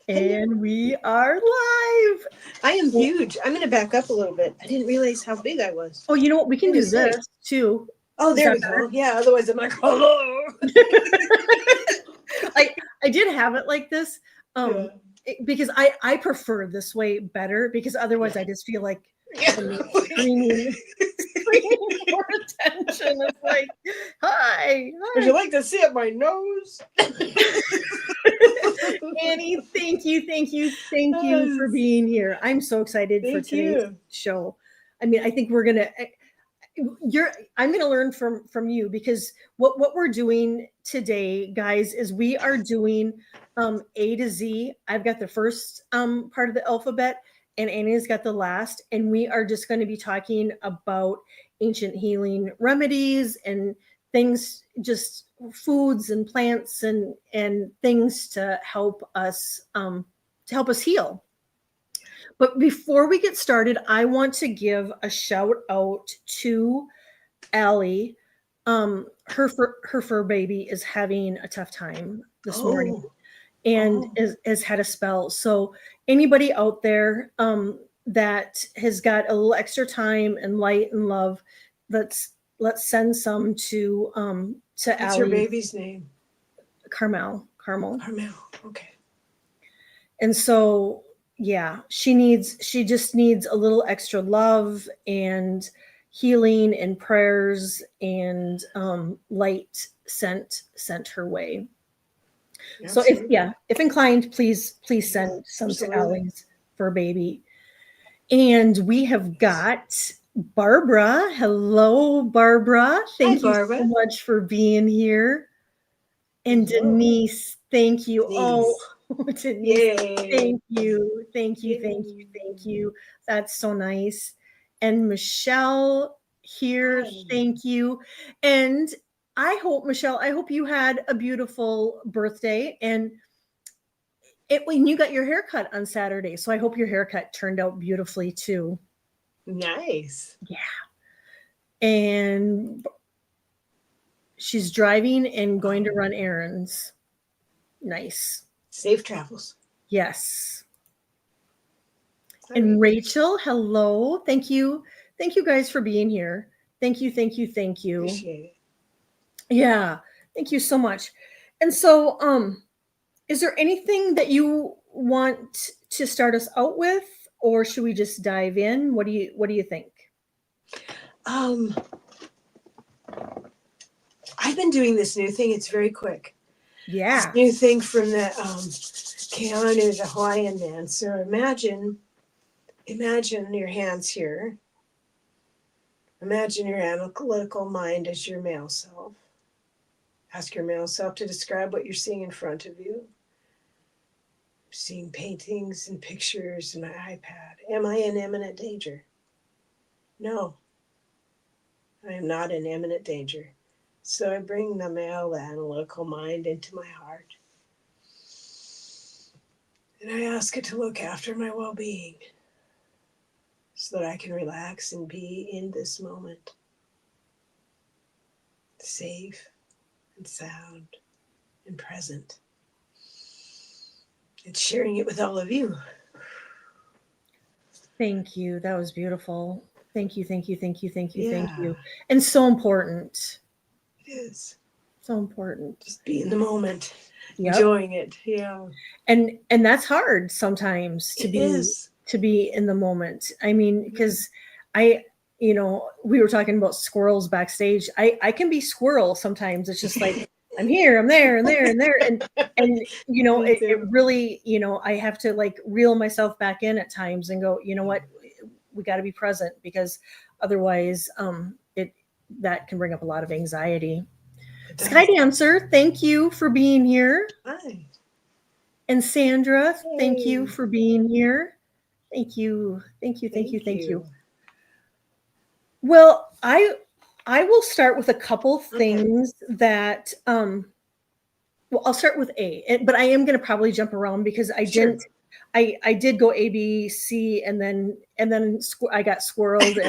And we are live. I am huge. I'm going to back up a little bit. I didn't realize how big I was. Oh, you know what? We can do this too. Oh, there we go. Yeah, otherwise I'm like, hello. I did have it like this because I prefer this way better because otherwise I just feel like screaming for attention. It's like, hi. Would you like to see up my nose? Annie, thank you for being here. I'm so excited for today's show. I mean, I think we're gonna. I'm gonna learn from you because what we're doing today, guys, is we are doing A to Z. I've got the first part of the alphabet, and Annie's got the last, and we are just going to be talking about ancient healing remedies and things, just foods and plants and things to help us heal. But before we get started, I want to give a shout out to Allie. Her fur baby is having a tough time this morning and has had a spell. So anybody out there that has got a little extra time and light and love, let's send some to Allie. What's your baby's name? Carmel. Okay. And so yeah, she just needs a little extra love and healing and prayers and light sent her way. Absolutely. So if inclined, please send some to Allie's fur baby. And we have got Barbara. Hello, Barbara. Thank you so much for being here. And Denise, thank you. Oh, Denise, thank you. That's so nice. And Michelle here, thank you. And Michelle, I hope you had a beautiful birthday and when you got your haircut on Saturday. So I hope your haircut turned out beautifully too. Nice. Yeah. And she's driving and going to run errands. Nice. Safe travels. Yes. And Rachel, hello. Thank you. Thank you guys for being here. Thank you. Appreciate it. Yeah. Thank you so much. And so, is there anything that you want to start us out with, or should we just dive in? What do you think? I've been doing this new thing. It's very quick. Yeah. This new thing from the Keanu, the Hawaiian man. So imagine your hands here. Imagine your analytical mind as your male self. Ask your male self to describe what you're seeing in front of you. I'm seeing paintings and pictures in my iPad. Am I in imminent danger? No. I am not in imminent danger. So I bring the male, the analytical mind into my heart. And I ask it to look after my well-being so that I can relax and be in this moment. Safe and sound and present. And sharing it with all of you. Thank you. That was beautiful. Thank you. And so important. It is. So important. Just be in the moment. Yep. Enjoying it. Yeah. And that's hard sometimes to be in the moment. I mean, because we were talking about squirrels backstage. I can be squirrel sometimes. It's just like I'm here, I'm there, and there, and there. And it really, I have to like reel myself back in at times and go, you know what, we got to be present because otherwise that can bring up a lot of anxiety. Sky Dancer, thank you for being here. Hi. And Sandra, thank you for being here. Thank you. Well, I will start with a couple things that I'll start with A, but I am going to probably jump around because I did go A, B, C, and then I got squirreled.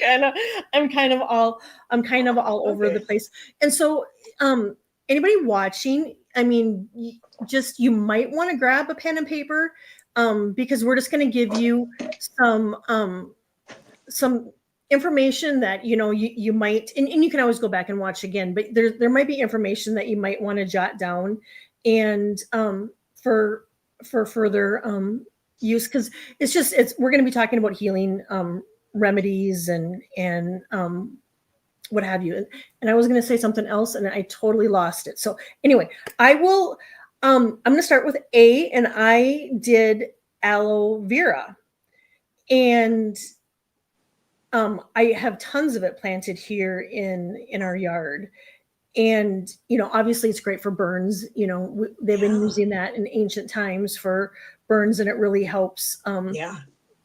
And I'm kind of all over the place. And so anybody watching, I mean, just you might want to grab a pen and paper, because we're just going to give you some information that you might, and you can always go back and watch again, but there might be information that you might want to jot down, and for further use, because we're going to be talking about healing remedies and what have you. And I was going to say something else and I totally lost it. So anyway, I'm going to start with A, and I did aloe vera. And I have tons of it planted here in our yard. And, obviously it's great for burns. They've been using that in ancient times for burns, and it really helps.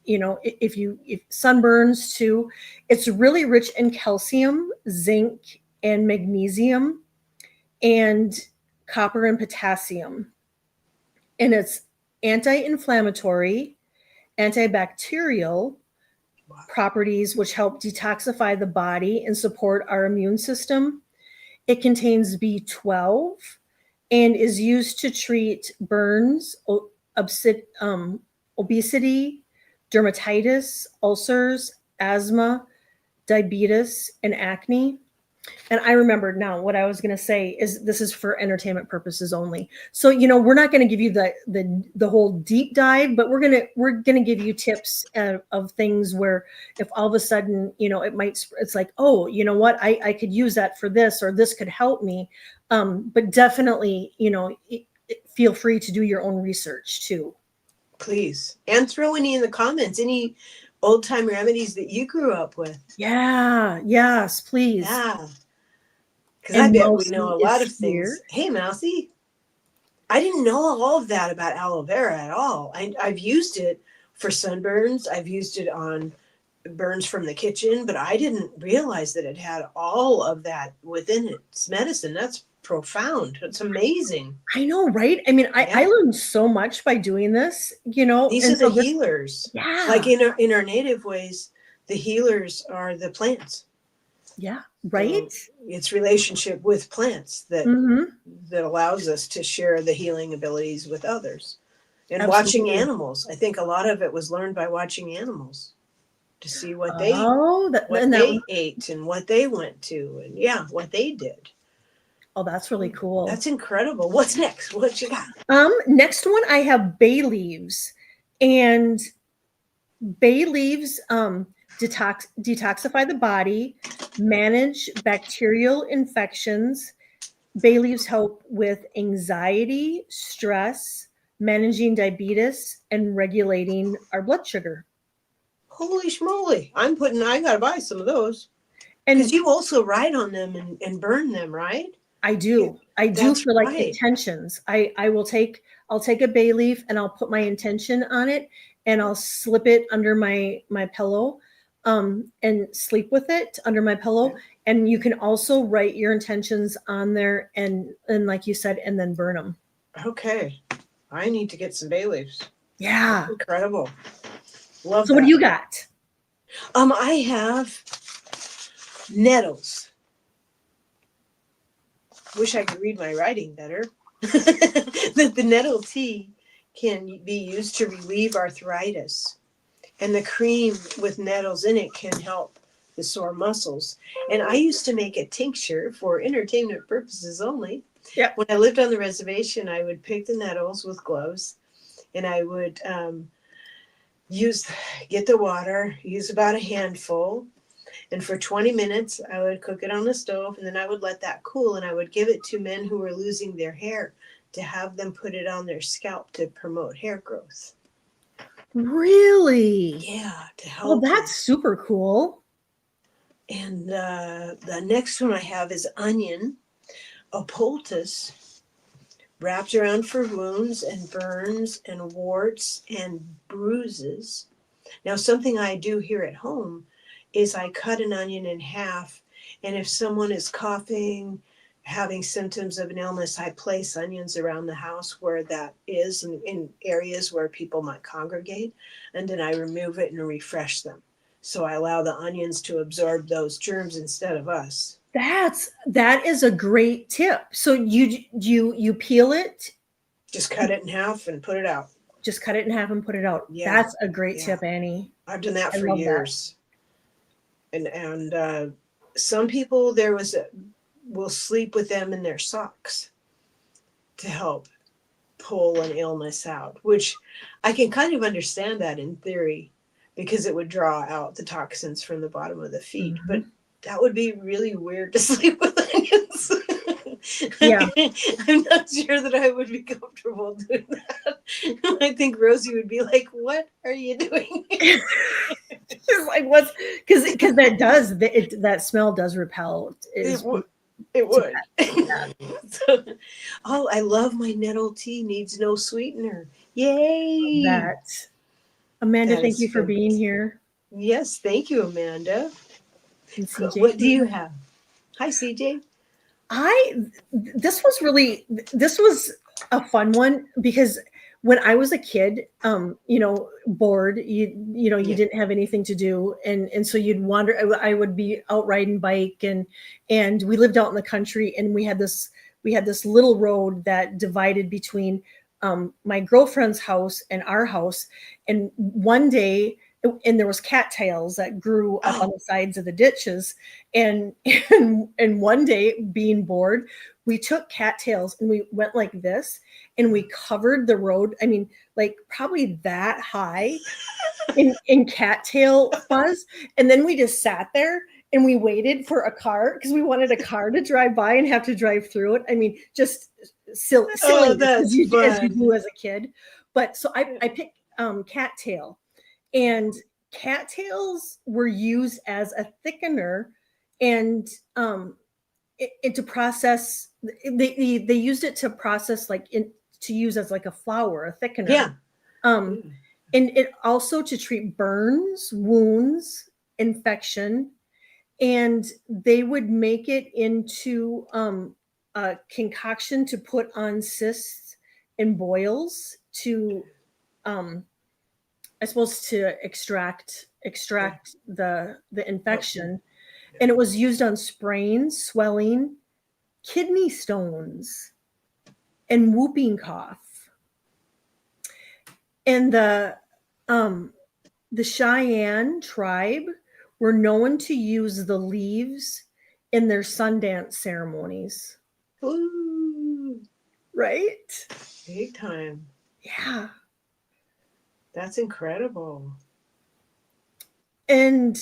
If sunburns too, it's really rich in calcium, zinc, and magnesium, and copper and potassium. And it's anti-inflammatory, antibacterial properties, which help detoxify the body and support our immune system. It contains B12 and is used to treat burns, obesity, dermatitis, ulcers, asthma, diabetes, and acne. And I remembered now what I was going to say is this is for entertainment purposes only. So, we're not going to give you the whole deep dive, but we're going to give you tips of things where if all of a sudden, it's like, oh, you know what, I could use that for this, or this could help me. But definitely, feel free to do your own research too. Please. And throw any in the comments, any old time remedies that you grew up with. Yeah. Yes, please. Yeah. Because I bet we know a lot of things. Hey, Mousy. I didn't know all of that about aloe vera at all. I've used it for sunburns. I've used it on burns from the kitchen, but I didn't realize that it had all of that within its medicine. That's profound. It's amazing. I know, right? I mean, I learned so much by doing this, These are the healers. Yeah. Like in our native ways, the healers are the plants. Yeah. Right. So it's relationship with plants that allows us to share the healing abilities with others. And watching animals. I think a lot of it was learned by watching animals to see what they ate and what they went to, and what they did. Oh, that's really cool. That's incredible. What's next? What you got? Next one, I have bay leaves. And bay leaves detoxify the body, manage bacterial infections. Bay leaves help with anxiety, stress, managing diabetes, and regulating our blood sugar. Holy schmoly. I got to buy some of those. Because you also write on them and burn them, right? I do. I do for like intentions. I'll take a bay leaf and I'll put my intention on it, and I'll slip it under my pillow and sleep with it under my pillow. And you can also write your intentions on there and like you said, and then burn them. Okay. I need to get some bay leaves. Yeah. That's incredible. Love So what do you got? I have nettles. Wish I could read my writing better. The nettle tea can be used to relieve arthritis. And the cream with nettles in it can help the sore muscles. And I used to make a tincture for entertainment purposes only. Yeah. When I lived on the reservation, I would pick the nettles with gloves, and I would get the water, use about a handful. And for 20 minutes, I would cook it on the stove, and then I would let that cool, and I would give it to men who were losing their hair to have them put it on their scalp to promote hair growth. Really? Yeah, to help. Oh, that's super cool. And the next one I have is onion, a poultice, wrapped around for wounds and burns and warts and bruises. Now, something I do here at home is I cut an onion in half, and if someone is coughing, having symptoms of an illness, I place onions around the house where that is, in areas where people might congregate, and then I remove it and refresh them. So I allow the onions to absorb those germs instead of us. That is a great tip. So you peel it, just cut it in half and put it out. Just cut it in half and put it out. Yeah, that's a great tip, Annie. I've done that I for love years. And some people will sleep with them in their socks to help pull an illness out, which I can kind of understand that in theory, because it would draw out the toxins from the bottom of the feet. Mm-hmm. But that would be really weird to sleep with onions. Yeah. I'm not sure that I would be comfortable doing that. I think Rosie would be like, "What are you doing?" She's like, "What's?" Because that smell does repel. It would. Yeah. So, oh, I love my nettle tea. Needs no sweetener. Yay! That Amanda, That thank you for being here. Yes, thank you, Amanda. And CJ, What do you have? Hi, CJ. This was a fun one because when I was a kid, bored, you didn't have anything to do, and so you'd wander. I would be out riding bike, and we lived out in the country, and we had this little road that divided between my girlfriend's house and our house, and one day. And there was cattails that grew up on the sides of the ditches, and one day, being bored, we took cattails and we went like this, and we covered the road. I mean, like probably that high in cattail fuzz, and then we just sat there and we waited for a car because we wanted a car to drive by and have to drive through it. I mean, just silly as you do as a kid. But so I picked cattail. And cattails were used as a thickener, and to process. They used it to process to use as like a flour, a thickener. Yeah. And it also to treat burns, wounds, infection, and they would make it into a concoction to put on cysts and boils to. I suppose to extract the infection, and it was used on sprains, swelling, kidney stones, and whooping cough. And the Cheyenne tribe were known to use the leaves in their Sundance ceremonies. Ooh. Right? Big time. Yeah. That's incredible. And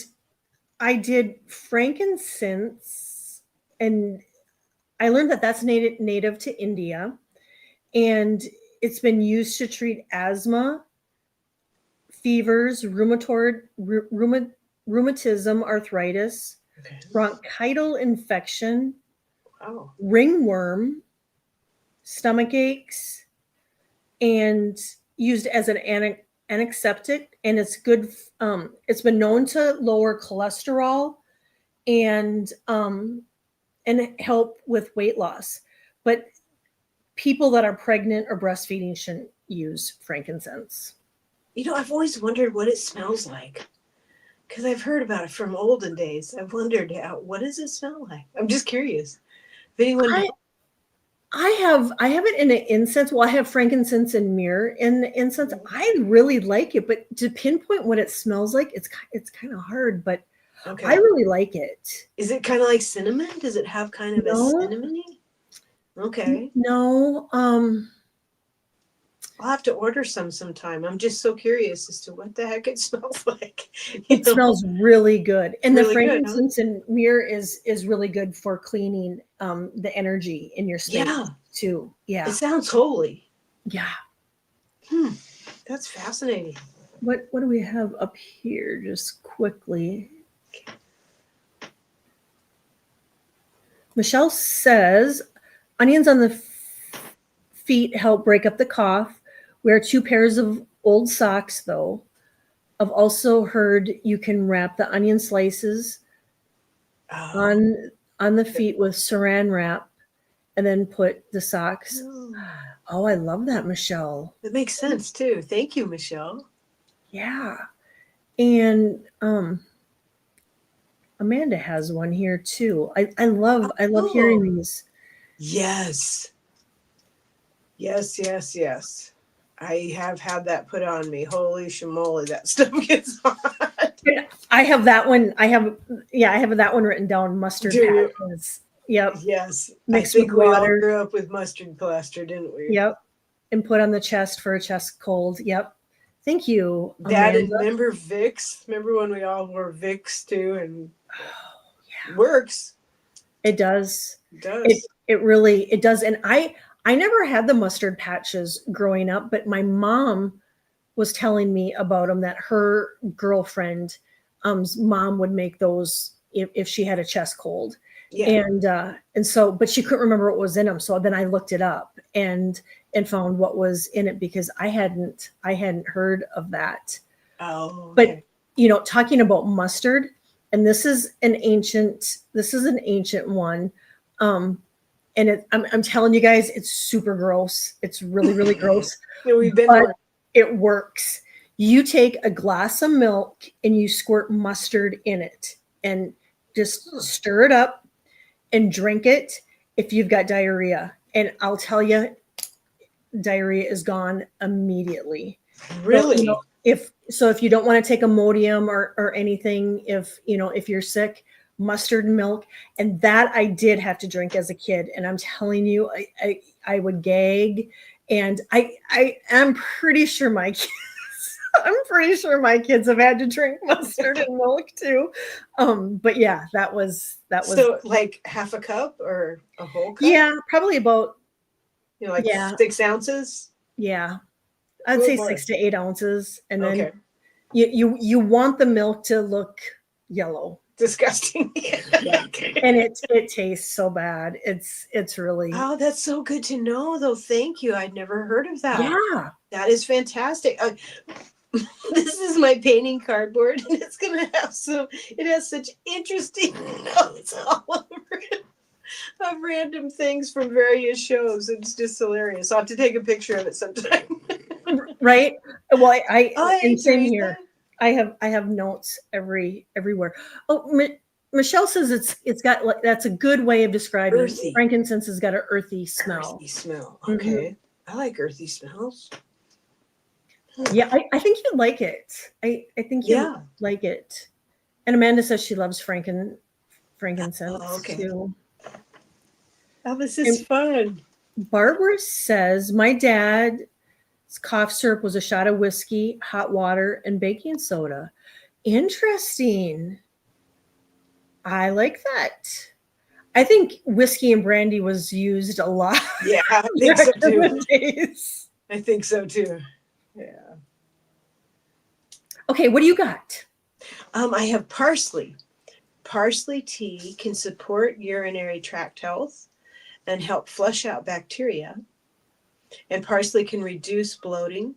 I did frankincense, and I learned that that's native to India, and it's been used to treat asthma, fevers, rheumatism, arthritis, bronchial infection, ringworm, stomach aches, and used as an antiseptic, and it's good. It's been known to lower cholesterol and help with weight loss. But people that are pregnant or breastfeeding shouldn't use frankincense. I've always wondered what it smells like, because I've heard about it from olden days. I've wondered what does it smell like. I'm just curious. If anyone. I have it in an incense. Well, I have frankincense and myrrh in the incense. I really like it, but to pinpoint what it smells like, it's kind of hard. But I really like it. Is it kind of like cinnamon? Does it have kind of a cinnamony? Okay. No. I'll have to order some sometime. I'm just so curious as to what the heck it smells like. It smells really good, and really the frankincense and myrrh is really good for cleaning the energy in your space too. Yeah, it sounds holy. Yeah. That's fascinating. What do we have up here? Just quickly. Michelle says onions on the feet help break up the cough. Wear 2 pairs of old socks, though. I've also heard you can wrap the onion slices on the feet with saran wrap and then put the socks. Oh, I love that, Michelle. That makes sense, too. Thank you, Michelle. Yeah. And Amanda has one here too. I love hearing these. Yes. Yes. I have had that put on me. Holy shamoly, that stuff gets hot. I have that one. I have that one written down. Mustard patches. Yep. Yes. Mixed I think with water. We all grew up with mustard plaster, didn't we? Yep. And put on the chest for a chest cold. Yep. Thank you, That Amanda. and remember Vicks? Remember when we all wore Vicks too? And works. It does. It does. It really does. And I never had the mustard patches growing up, but my mom was telling me about them, that her girlfriend mom would make those if she had a chest cold. Yeah. And so, but she couldn't remember what was in them. So then I looked it up and found what was in it, because I hadn't heard of that. Oh, okay. But talking about mustard, and this is an ancient one. And I'm telling you guys, it's super gross. It's really, really gross. But it works. You take a glass of milk and you squirt mustard in it and just stir it up and drink it if you've got diarrhea. And I'll tell you, diarrhea is gone immediately. Really? So, if you don't want to take Imodium or anything, if you're sick, mustard and milk. And that I did have to drink as a kid. And I'm telling you, I would gag. And I'm pretty sure my kids have had to drink mustard and milk too. But yeah, that was so like half a cup or a whole cup? Yeah, probably about 6 ounces. Yeah, I'd say 6 to 8 ounces, and then you want the milk to look yellow. Disgusting. Yeah. And it tastes so bad. It's really. Oh, that's so good to know, though. Thank you. I'd never heard of that. Yeah, that is fantastic. This is my painting cardboard, and it's gonna have it has such interesting notes all over it of random things from various shows. It's just hilarious. I'll have to take a picture of it sometime. Right. Well, and same Teresa. here. I have notes everywhere. Oh, Michelle says it's got, that's a good way of describing earthy. Frankincense has got an earthy smell. Earthy smell. Okay. I like earthy smells. Yeah, I think you'd like it. I think you'd like it. And Amanda says she loves frankincense too. Oh, this is fun. Barbara says my dad's cough syrup was a shot of whiskey, hot water, and baking soda. Interesting. I like that. I think whiskey and brandy was used a lot. Yeah, I think so too. I think so too. Yeah. Okay, what do you got? I have parsley. Parsley tea can support urinary tract health and help flush out bacteria. And parsley can reduce bloating,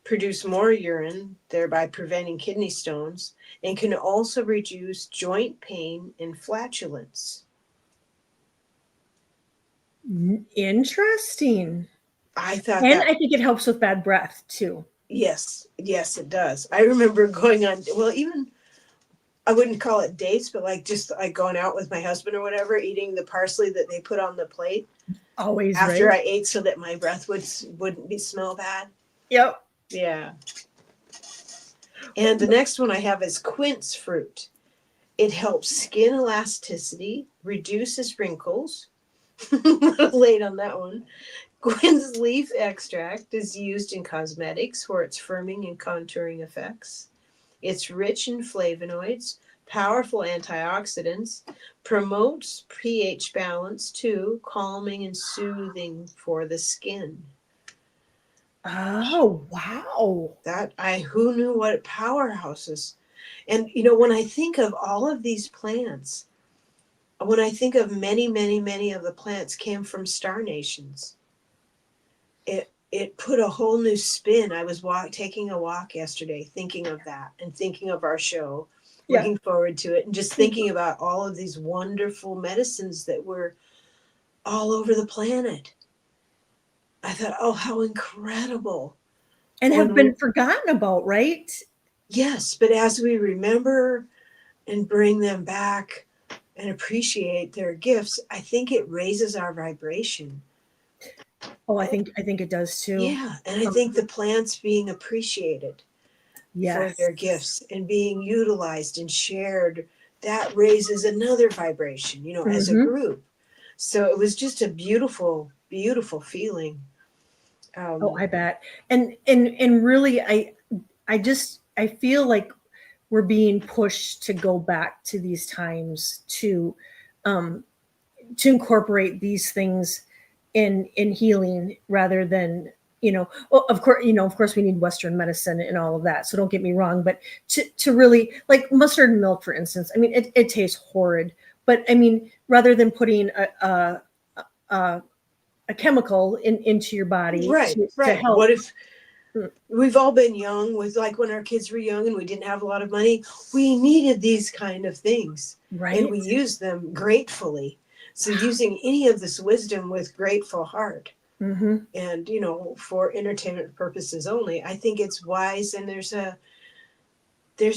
produce more urine, thereby preventing kidney stones, and can also reduce joint pain and flatulence. Interesting. I thought and I think it helps with bad breath too. Yes, it does. I remember going on, even I wouldn't call it dates, but just going out with my husband or whatever, eating the parsley that they put on the plate. Always after I ate, so that my breath wouldn't smell bad. Yep. Yeah. And the next one I have is quince fruit. It helps skin elasticity, reduces wrinkles. Late on that one. Quince leaf extract is used in cosmetics for its firming and contouring effects. It's rich in flavonoids, powerful antioxidants, promotes pH balance too, calming and soothing for the skin. Oh, wow. Who knew what powerhouses. And when I think of all of these plants, when I think of many, many, many of the plants came from star nations, it put a whole new spin. I was taking a walk yesterday thinking of that and thinking of our show, looking forward to it, and just thinking about all of these wonderful medicines that were all over the planet. I thought, oh, how incredible. And have been forgotten about, right? Yes, but as we remember and bring them back and appreciate their gifts, I think it raises our vibration. Oh, I think it does too. Yeah, and I think the plants being appreciated for their gifts and being utilized and shared, that raises another vibration, as a group. So it was just a beautiful, beautiful feeling. Oh, I bet. And really, I feel like we're being pushed to go back to these times to incorporate these things in healing rather than, well, of course we need Western medicine and all of that. So don't get me wrong, but to really, like mustard and milk, for instance, I mean, it tastes horrid, but I mean, rather than putting a chemical into your body to help. What if we've all been young, with like when our kids were young and we didn't have a lot of money, we needed these kind of things, right? And we used them gratefully. So using any of this wisdom with grateful heart, and for entertainment purposes only, I think it's wise. And there's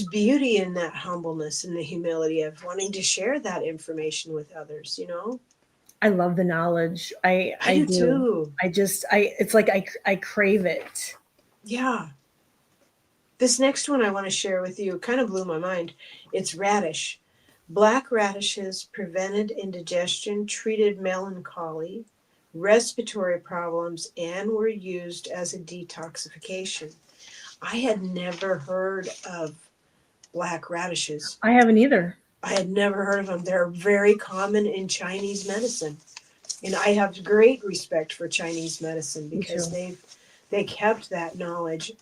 beauty in that humbleness and the humility of wanting to share that information with others. I love the knowledge. I do too. It's like I crave it. Yeah. This next one I want to share with you kind of blew my mind. It's radish. Black radishes prevented indigestion, treated melancholy, respiratory problems, and were used as a detoxification. I had never heard of black radishes. I haven't either. I had never heard of them. They're very common in Chinese medicine. And I have great respect for Chinese medicine because they kept that knowledge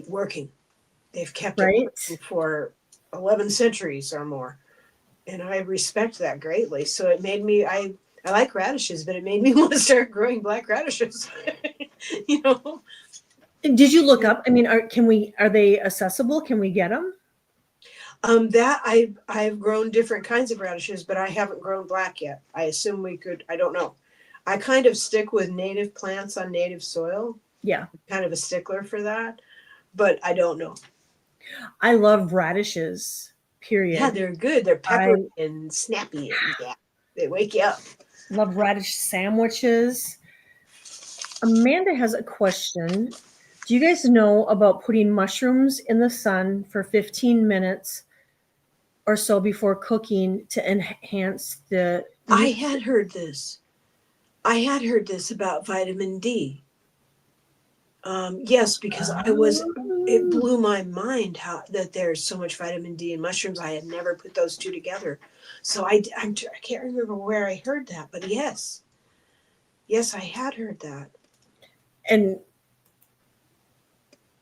working. They've kept it working for 11 centuries or more. And I respect that greatly. So it made me, I like radishes, but it made me want to start growing black radishes. Did you look up? I mean, are they accessible? Can we get them? That I've grown different kinds of radishes, but I haven't grown black yet. I assume we could, I don't know. I kind of stick with native plants on native soil. Yeah. I'm kind of a stickler for that, but I don't know. I love radishes, period. Yeah, they're good. They're peppery and snappy. And yeah, they wake you up. Love radish sandwiches. Amanda has a question. Do you guys know about putting mushrooms in the sun for 15 minutes or so before cooking to enhance the... I had heard this about vitamin D. Yes, because it blew my mind that there's so much vitamin D in mushrooms. I had never put those two together. So I can't remember where I heard that, but yes, I had heard that. And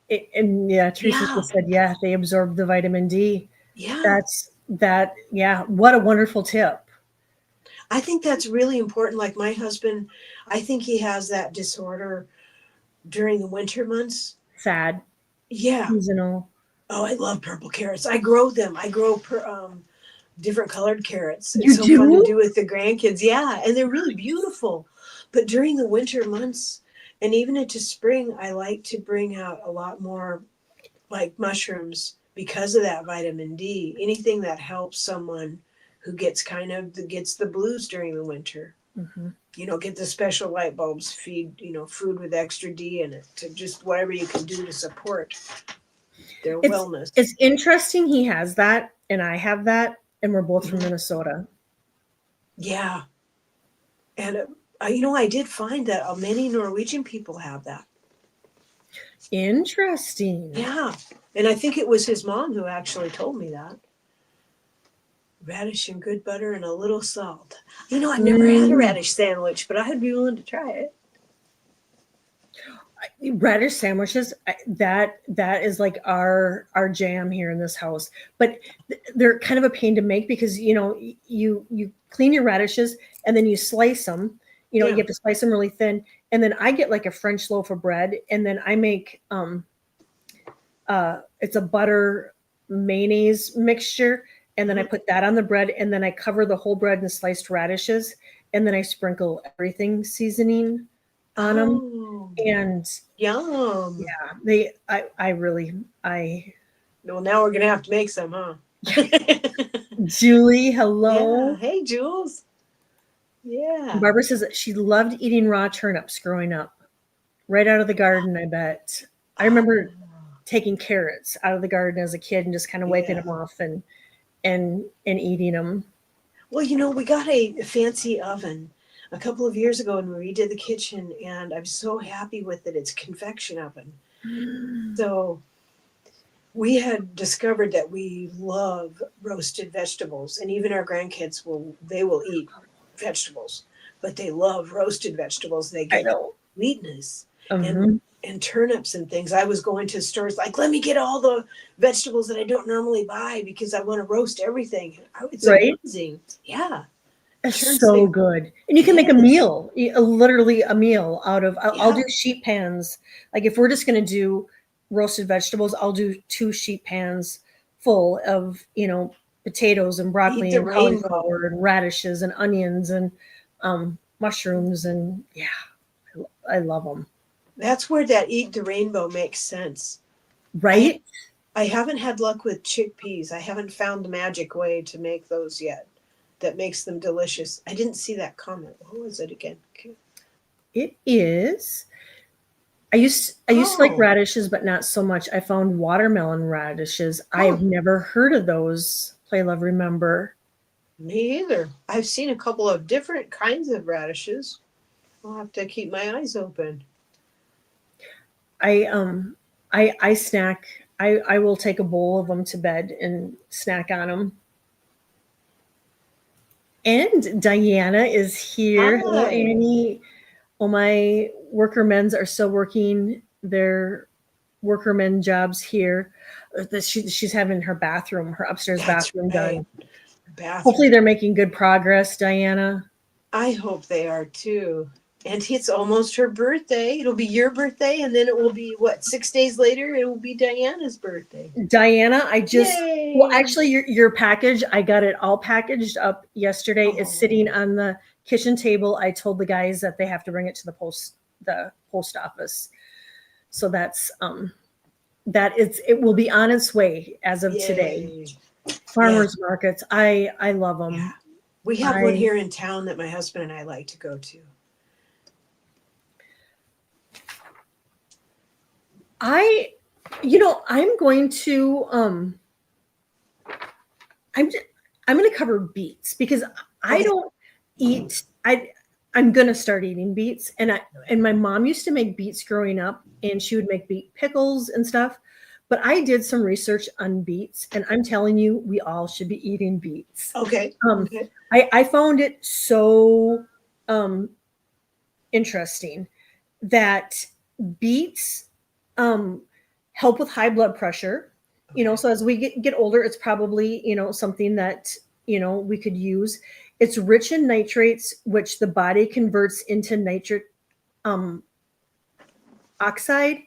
Teresa just said, they absorb the vitamin D. Yeah. What a wonderful tip. I think that's really important. Like my husband, I think he has that disorder during the winter months. Sad. Yeah. Seasonal. Oh, I love purple carrots. I grow them. I grow different colored carrots. It's so fun to do with the grandkids. Yeah. And they're really beautiful. But during the winter months and even into spring, I like to bring out a lot more like mushrooms because of that vitamin D. Anything that helps someone who gets the blues during the winter. Get the special light bulbs, feed, food with extra D in it, to just whatever you can do to support their wellness. It's interesting he has that and I have that, and we're both from Minnesota. Yeah. And, I did find that many Norwegian people have that. Interesting. Yeah. And I think it was his mom who actually told me that. Radish and good butter and a little salt. I've never had a radish sandwich, but I'd be willing to try it. Radish sandwiches, that is like our jam here in this house. But they're kind of a pain to make because you clean your radishes and then you slice them. You have to slice them really thin, and then I get like a French loaf of bread, and then I make it's a butter mayonnaise mixture. And then I put that on the bread, and then I cover the whole bread in sliced radishes, and then I sprinkle everything seasoning on them. And yum. Yeah, Well, now we're gonna have to make some, huh? Julie, hello. Yeah. Hey, Jules. Yeah. Barbara says that she loved eating raw turnips growing up, right out of the garden, I bet. I remember taking carrots out of the garden as a kid and just kind of wiping them off and eating them. Well, we got a fancy oven a couple of years ago and we redid the kitchen, and I'm so happy with it. It's a convection oven. So we had discovered that we love roasted vegetables, and even our grandkids will eat vegetables, but they love roasted vegetables. They get sweetness and turnips and things. I was going to stores like, let me get all the vegetables that I don't normally buy because I want to roast everything. It's amazing. Yeah. It's so good. And you can make a meal, literally a meal out of, I'll do sheet pans. Like if we're just going to do roasted vegetables, I'll do 2 sheet pans full of, potatoes and broccoli and cauliflower and radishes and onions and mushrooms. And I love them. That's where that eat the rainbow makes sense. Right? I haven't had luck with chickpeas. I haven't found the magic way to make those yet that makes them delicious. I didn't see that comment. What was it again? It is. I used to like radishes, but not so much. I found watermelon radishes. I've never heard of those. Play, love, remember. Me either. I've seen a couple of different kinds of radishes. I'll have to keep my eyes open. I snack. I will take a bowl of them to bed and snack on them. And Diana is here. Hi. Hello, Annie. Oh, my worker men's are still working their worker men jobs here. She's having her upstairs bathroom done. Hopefully they're making good progress, Diana. I hope they are too. And it's almost her birthday. It'll be your birthday, and then it will be 6 days later? It will be Diana's birthday. Diana, actually, your package, I got it all packaged up yesterday. It's sitting on the kitchen table. I told the guys that they have to bring it to the post office. So that's it will be on its way as of today. Farmers markets, I love them. Yeah. We have one here in town that my husband and I like to go to. I'm going to I'm going to cover beets because I don't eat. I'm going to start eating beets, and my mom used to make beets growing up, and she would make beet pickles and stuff. But I did some research on beets, and I'm telling you, we all should be eating beets. Okay. I found it so interesting that beets help with high blood pressure. So as we get older, it's probably something that we could use. It's rich in nitrates, which the body converts into nitric oxide,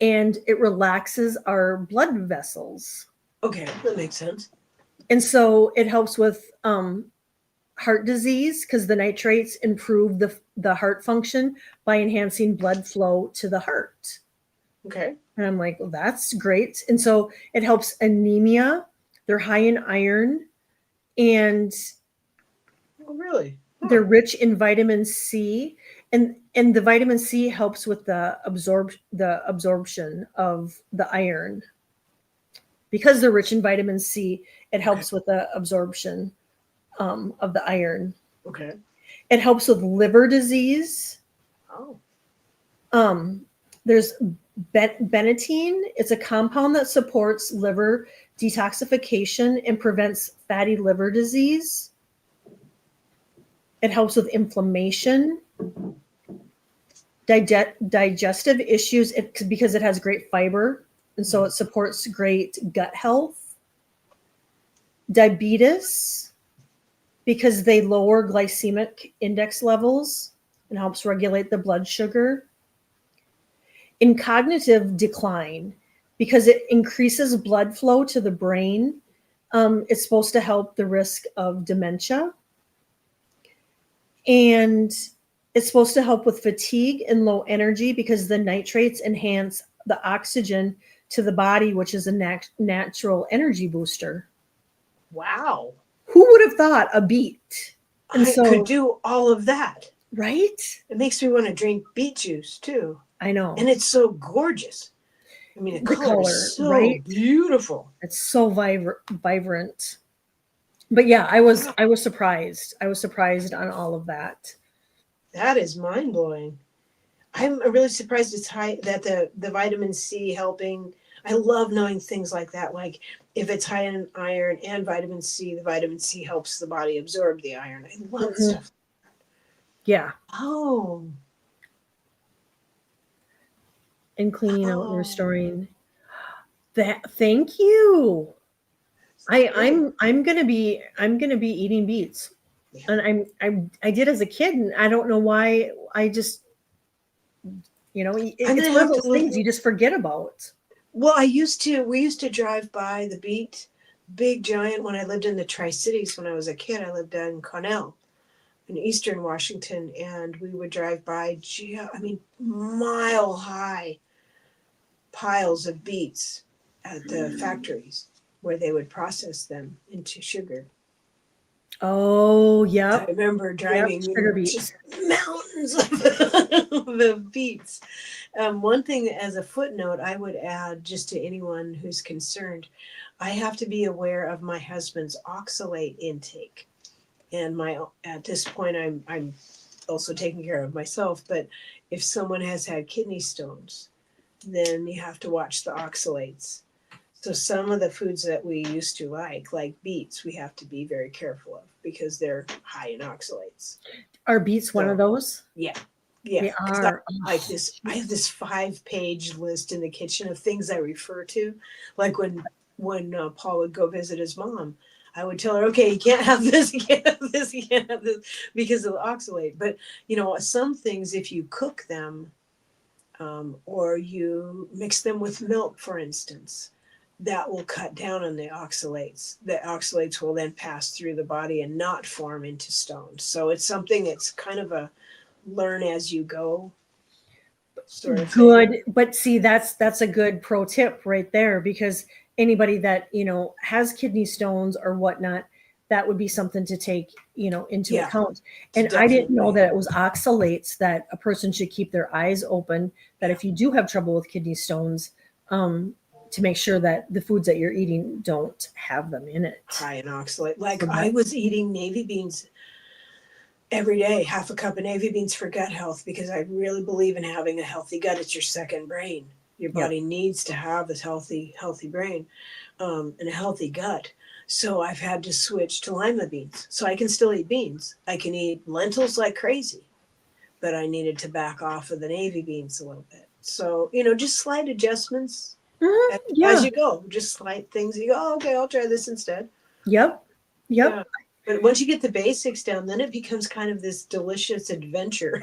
and it relaxes our blood vessels. Okay, that makes sense. And so it helps with heart disease because the nitrates improve the heart function by enhancing blood flow to the heart. Okay. And I'm like, well, that's great. And so it helps anemia. They're high in iron, and really? They're rich in vitamin C, and the vitamin C helps with the absorption of the iron. Because they're rich in vitamin C, it helps with the absorption of the iron. Okay. It helps with liver disease. There's bennetine. It's a compound that supports liver detoxification and prevents fatty liver disease. It helps with inflammation, digestive issues because it has great fiber, and so it supports great gut health. Diabetes, because they lower glycemic index levels and helps regulate the blood sugar. In cognitive decline, because it increases blood flow to the brain, it's supposed to help the risk of dementia. And it's supposed to help with fatigue and low energy because the nitrates enhance the oxygen to the body, which is a natural energy booster. Wow. Who would have thought a beet? And I could do all of that. Right? It makes me want to drink beet juice too. I know. And it's so gorgeous. I mean, the color is so right? beautiful. It's so vibrant. But yeah, I was surprised. I was surprised on all of that. That is mind blowing. I'm really surprised it's high that the vitamin C helping. I love knowing things like that. Like if it's high in iron and vitamin C, the vitamin C helps the body absorb the iron. I love stuff. Yeah. Oh. And cleaning out and restoring. That thank you. I'm gonna be eating beets. Yeah. And I did as a kid, and I don't know why. I just, it's one of those things you just forget about. Well, we used to drive by the beet, big giant, when I lived in the Tri-Cities when I was a kid. I lived in Connell in eastern Washington, and we would drive by, mile high piles of beets at the factories where they would process them into sugar. Oh, yeah. I remember driving sugar beets. Mountains of beets. One thing as a footnote, I would add just to anyone who's concerned, I have to be aware of my husband's oxalate intake. And at this point, I'm also taking care of myself. But if someone has had kidney stones, then you have to watch the oxalates. So some of the foods that we used to like beets, we have to be very careful of because they're high in oxalates. Are beets one of those? Yeah. Yeah. They are. I have this 5-page list in the kitchen of things I refer to. Like when Paul would go visit his mom, I would tell her, okay, you can't have this, you can't have this, you can't have this because of the oxalate. But, some things, if you cook them or you mix them with milk, for instance, that will cut down on the oxalates. The oxalates will then pass through the body and not form into stones. So it's something that's kind of a learn as you go sort of good thing. But see, that's a good pro tip right there, because anybody that has kidney stones or whatnot, that would be something to take into account. And definitely. I didn't know that it was oxalates that a person should keep their eyes open, that if you do have trouble with kidney stones, to make sure that the foods that you're eating don't have them in it. High in oxalate. Like I was eating navy beans every day, half a cup of navy beans for gut health, because I really believe in having a healthy gut. It's your second brain. Your body needs to have this healthy brain and a healthy gut. So I've had to switch to lima beans. So I can still eat beans. I can eat lentils like crazy, but I needed to back off of the navy beans a little bit. So, just slight adjustments as you go. Just slight things. You go, oh, okay, I'll try this instead. Yep. Yeah. But once you get the basics down, then it becomes kind of this delicious adventure.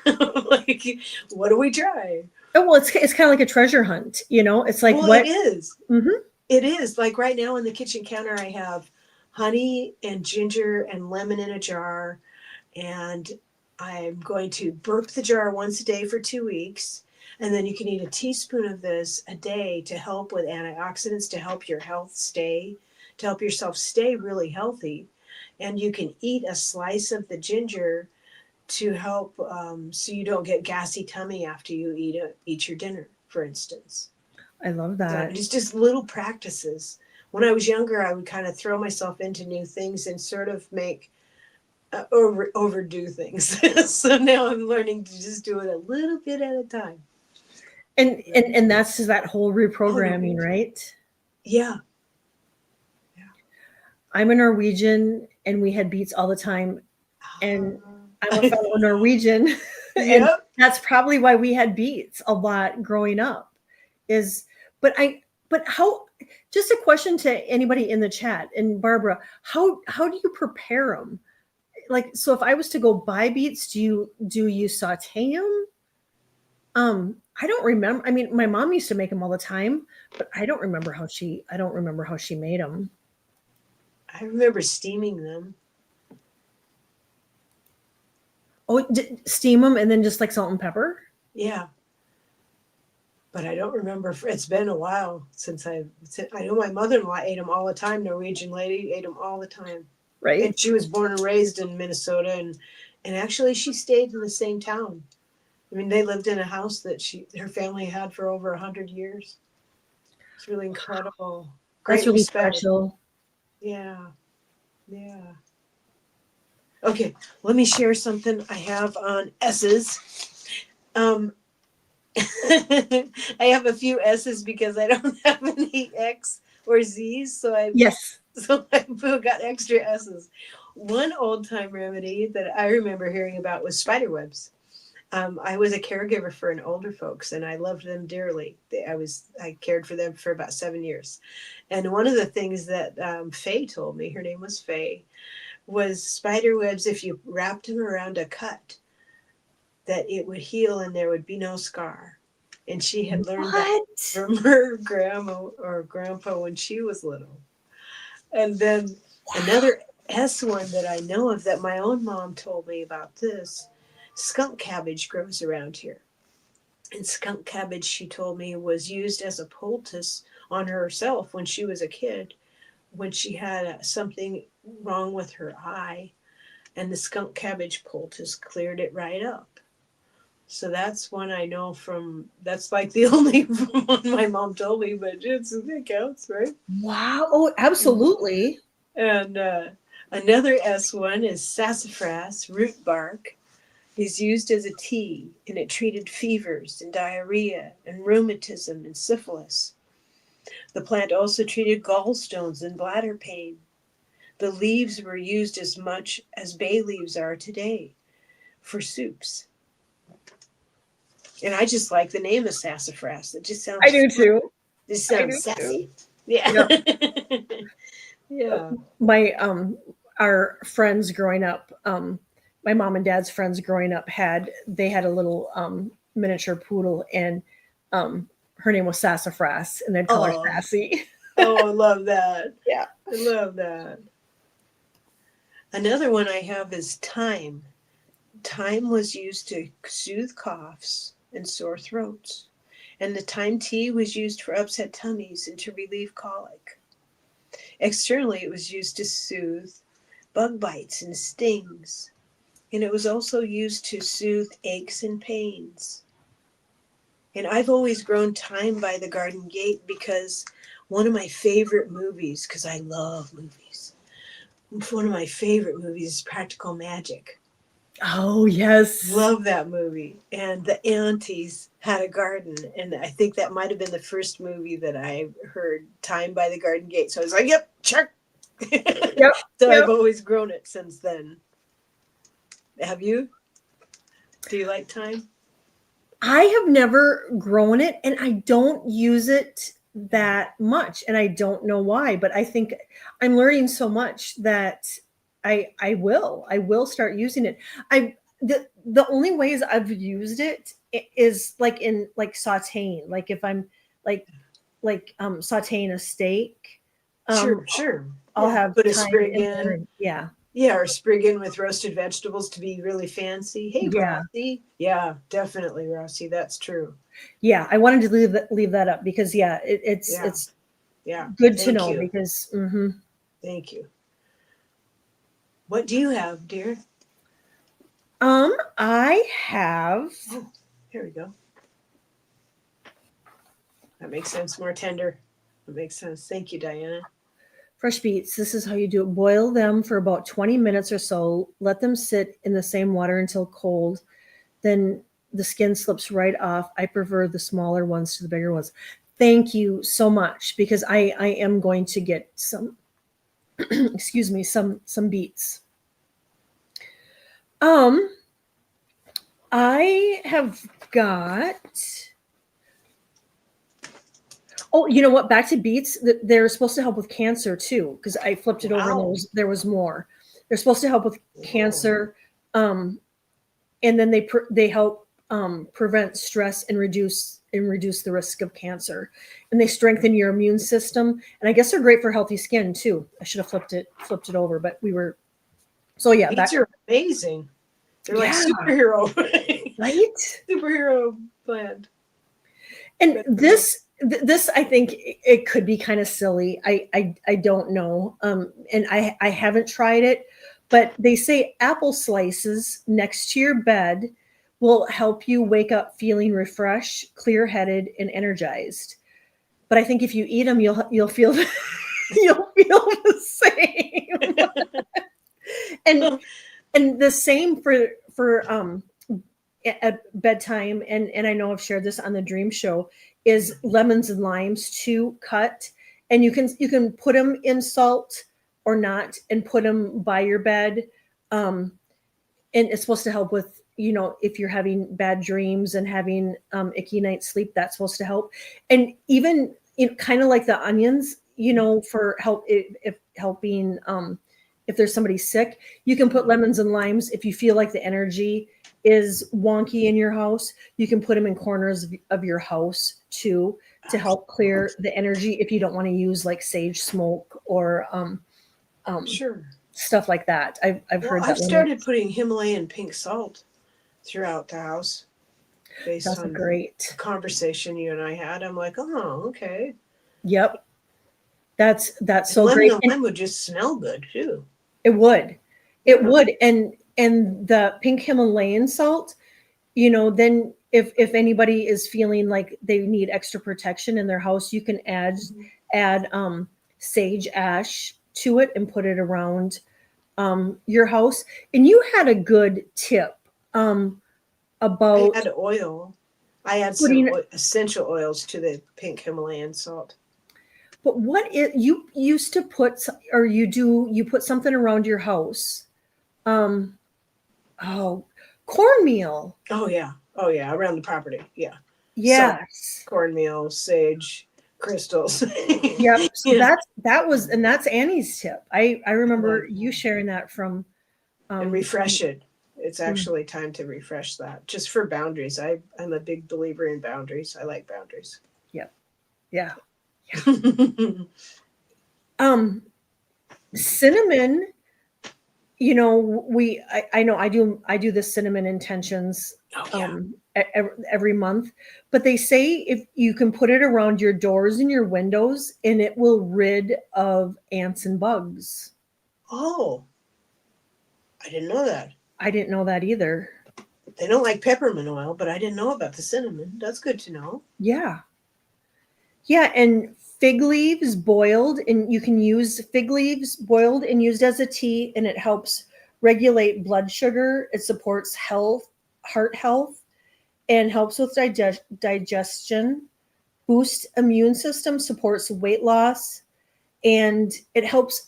Like, what do we try? Oh, well, it's kind of like a treasure hunt, It's like, it is. Mm-hmm. It is. Like right now on the kitchen counter, I have honey and ginger and lemon in a jar, and I'm going to burp the jar once a day for 2 weeks. And then you can eat a teaspoon of this a day to help with antioxidants, to help your health to help yourself stay really healthy. And you can eat a slice of the ginger to help so you don't get gassy tummy after you eat your dinner, for instance. I love that. It's just little practices. When I was younger, I would kind of throw myself into new things and sort of make overdo things. So now I'm learning to just do it a little bit at a time. And that's that whole reprogramming, right? Yeah. I'm a Norwegian, and we had beets all the time. And I'm a fellow Norwegian. And that's probably why we had beets a lot growing up. But how, just a question to anybody in the chat, and Barbara, how do you prepare them? Like, so if I was to go buy beets, do you saute them? I don't remember. I mean, my mom used to make them all the time, but I don't remember how she made them. I remember steaming them. Oh, steam them and then just like salt and pepper? Yeah. but I don't remember. It's been a while since I know my mother-in-law ate them all the time. Norwegian lady ate them all the time. Right. And she was born and raised in Minnesota, and actually she stayed in the same town. I mean, they lived in a house that her family had for over 100 years. It's really incredible. Great That's really respect. special. Yeah. Yeah. Okay, let me share something I have on S's. I have a few S's because I don't have any X or Z's, so I got extra S's. One old time remedy that I remember hearing about was spider webs. I was a caregiver for an older folks, and I loved them dearly. I cared for them for about 7 years, and one of the things that Faye told me, her name was Faye, was spider webs. If you wrapped them around a cut, that it would heal and there would be no scar. And she had learned that from her grandma or grandpa when she was little. And then another S one that I know of that my own mom told me about this, skunk cabbage grows around here. And skunk cabbage, she told me, was used as a poultice on herself when she was a kid, when she had something wrong with her eye. And the skunk cabbage poultice cleared it right up. So that's one I know from, that's like the only one my mom told me, but it counts, right? Wow. Oh, absolutely. And another S one is sassafras root bark. Is used as a tea, and it treated fevers and diarrhea and rheumatism and syphilis. The plant also treated gallstones and bladder pain. The leaves were used as much as bay leaves are today for soups. And I just like the name of sassafras. It just sounds. I do too. It sounds sassy. Yeah. Yeah. My our friends growing up, my mom and dad's friends growing up they had a little miniature poodle, and her name was Sassafras, and they'd call her Sassy. Oh, I love that. Yeah. I love that. Another one I have is thyme. Thyme was used to soothe coughs and sore throats. And the thyme tea was used for upset tummies and to relieve colic. Externally, it was used to soothe bug bites and stings. And it was also used to soothe aches and pains. And I've always grown thyme by the garden gate because one of my favorite movies, because I love movies, one of my favorite movies is Practical Magic. Oh, yes. Love that movie. And the aunties had a garden. And I think that might have been the first movie that I heard, Thyme by the Garden Gate. So I was like, yep, check. Yep. So I've always grown it since then. Have you? Do you like thyme? I have never grown it, and I don't use it that much, and I don't know why, but I think I'm learning so much that I will start using it. The only ways I've used it is like in like sauteing, like if I'm like sauteing a steak. Sure. I'll have put a sprig in. Yeah. Yeah, or sprig in with roasted vegetables to be really fancy. Hey, Yeah. Rossi. Yeah, definitely, Rossi. That's true. Yeah, I wanted to leave that up because it's good to know because. Mm-hmm. Thank you. What do you have, dear? I have. Oh, here we go. That makes sense. More tender. That makes sense. Thank you, Diana. Fresh beets. This is how you do it. Boil them for about 20 minutes or so. Let them sit in the same water until cold. Then the skin slips right off. I prefer the smaller ones to the bigger ones. Thank you so much, because I am going to get some excuse me, some beets. I have got. Oh, you know what? Back to beets. They're supposed to help with cancer too, because I flipped it over and there was more. They're supposed to help with cancer, and then they help prevent stress and reduce the risk of cancer, and they strengthen your immune system. And I guess they're great for healthy skin too. I should have flipped it over, but we were. So yeah, beets are amazing. They're like superhero, right? Superhero plant. And this I think it could be kind of silly. I don't know. And I haven't tried it, but they say apple slices next to your bed will help you wake up feeling refreshed, clear-headed, and energized. But I think if you eat them, you'll feel you'll feel the same. And the same for at bedtime, and I know I've shared this on the Dream Show, is lemons and limes too cut, and you can put them in salt or not, and put them by your bed, and it's supposed to help with, if you're having bad dreams and having icky night sleep, that's supposed to help. And even kind of like the onions, for help, if helping, if there's somebody sick, you can put lemons and limes. If you feel like the energy is wonky in your house, you can put them in corners of your house too, to help clear the energy, if you don't want to use like sage smoke or Sure. stuff like that. I've heard that. I've started putting Himalayan pink salt throughout the house based on the conversation you and I had. I'm like, oh, okay. Yep. That's so great. Lemon and lime would just smell good too. It would. It would. And the pink Himalayan salt, then if anybody is feeling like they need extra protection in their house, you can add sage ash to it and put it around your house. And you had a good tip about I add oil. I add some essential oils to the pink Himalayan salt. But you used to put, or you put something around your house? Cornmeal. Oh yeah, around the property. Yeah. Yes. Cornmeal, sage, crystals. Yep. So that's Annie's tip. I remember you sharing that from. And refresh it. It's actually time to refresh that, just for boundaries. I'm a big believer in boundaries. I like boundaries. Yep. Yeah. Cinnamon, I know I do the cinnamon intentions every month, but they say if you can put it around your doors and your windows, and it will rid of ants and bugs. Oh, I didn't know that. I didn't know that either. They don't like peppermint oil, but I didn't know about the cinnamon. That's good to know. Yeah. Yeah, and fig leaves boiled, and you can use fig leaves boiled and used as a tea, and it helps regulate blood sugar. It supports heart health, and helps with digestion, boosts immune system, supports weight loss, and it helps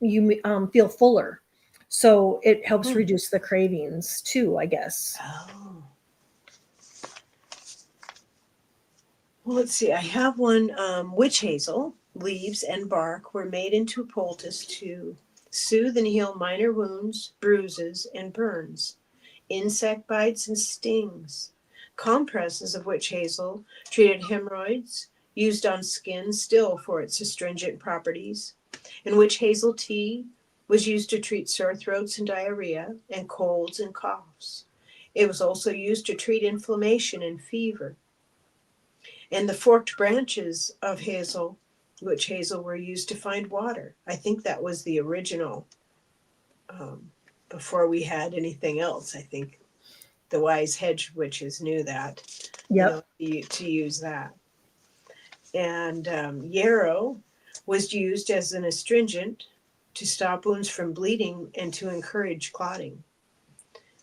you feel fuller. So it helps reduce the cravings too, I guess. Oh. Well, let's see. I have one. Witch hazel leaves and bark were made into a poultice to soothe and heal minor wounds, bruises, and burns, insect bites and stings. Compresses of witch hazel treated hemorrhoids, used on skin still for its astringent properties. And witch hazel tea was used to treat sore throats and diarrhea and colds and coughs. It was also used to treat inflammation and fever. And the forked branches of witch hazel, were used to find water. I think that was the original, before we had anything else. I think the wise hedge witches knew that, to use that. And yarrow was used as an astringent to stop wounds from bleeding and to encourage clotting.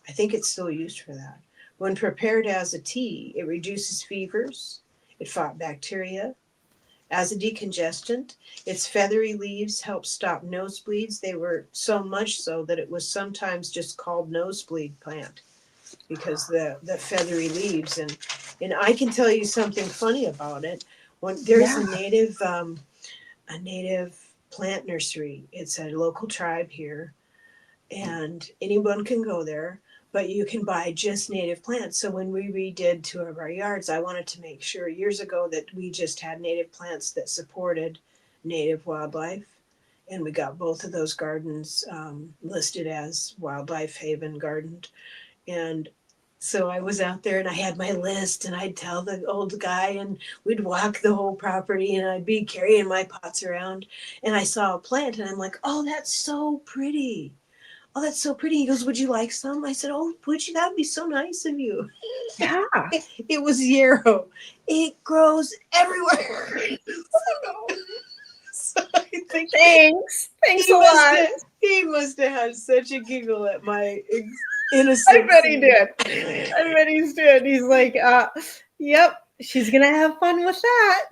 I think it's still used for that. When prepared as a tea, it reduces fevers. It fought bacteria. As a decongestant, its feathery leaves help stop nosebleeds. They were so much so that it was sometimes just called nosebleed plant, because the feathery leaves. And I can tell you something funny about it. When there's a native plant nursery. It's a local tribe here, and anyone can go there, but you can buy just native plants. So when we redid 2 of our yards, I wanted to make sure years ago that we just had native plants that supported native wildlife. And we got both of those gardens listed as wildlife haven garden. And So I was out there and I had my list and I'd tell the old guy and we'd walk the whole property and I'd be carrying my pots around and I saw a plant and I'm like, oh, that's so pretty. Oh, that's so pretty. He goes, would you like some? I said, oh, would you? That would be so nice of you. Yeah. It was yarrow. It grows everywhere. So I think Thanks a lot. He must have had such a giggle at my innocence. I bet he did. I bet he did. He's like, yep, she's gonna have fun with that.